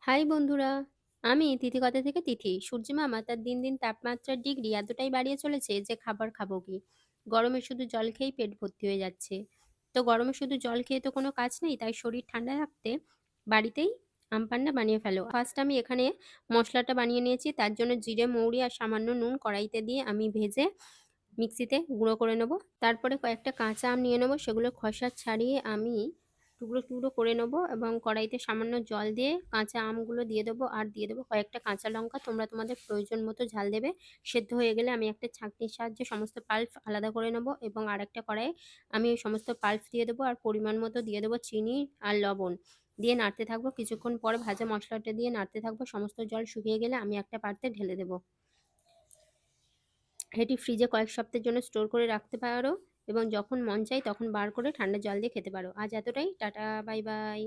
High বন্ধুরা, আমি তিথিকথা থেকে তিথি। সূর্যমামা তার দিন দিন তাপমাত্রার ডিগ্রি এতটাই বাড়িয়ে চলেছে যে খাবার খাবো কি? গরমে শুধু জল খেয়েই পেট ভর্তি হয়ে যাচ্ছে। তো গরমে শুধু জল খেয়ে তো কোনো কাজ নেই, তাই শরীর ঠান্ডা রাখতে বাড়িতেই আমপান্না বানিয়ে ফেলো। ফার্স্ট আমি এখানে মশলাটা বানিয়ে নিয়েছি। তার জন্য জিরে, মৌরি আর সামান্য নুন কড়াইতে দিয়ে আমি ভেজে মিক্সিতে গুঁড়ো করে নেব। তারপরে কয়েকটা কাঁচা আম নিয়ে নেব, সেগুলো খোসা ছাড়িয়ে আমি টুকরো টুকরো করে নেব এবং কড়াইতে সামান্য জল দিয়ে কাঁচা আমগুলো দিয়ে দেবো আর দিয়ে দেবো কয়েকটা কাঁচা লঙ্কা। তোমরা তোমাদের প্রয়োজন মতো ঝাল দেবে। সেদ্ধ হয়ে গেলে আমি একটা ছাঁকনির সাহায্যে সমস্ত পাল্প আলাদা করে নেব এবং আরেকটা কড়াইয়ে আমি ওই সমস্ত পাল্প দিয়ে দেবো আর পরিমাণ মতো দিয়ে দেবো চিনি আর লবণ। দিয়ে নাড়তে থাকবো, কিছুক্ষণ পর ভাজা মশলাটা দিয়ে নাড়তে থাকবো। সমস্ত জল শুকিয়ে গেলে আমি একটা পাত্রে ঢেলে দেবো। এটি ফ্রিজে কয়েক সপ্তাহের জন্য স্টোর করে রাখতে পারো এবং যখন মন চাই তখন বার করে ঠান্ডা জল দিয়ে খেতে পারো। আজ এতটাই, টাটা, বাই বাই।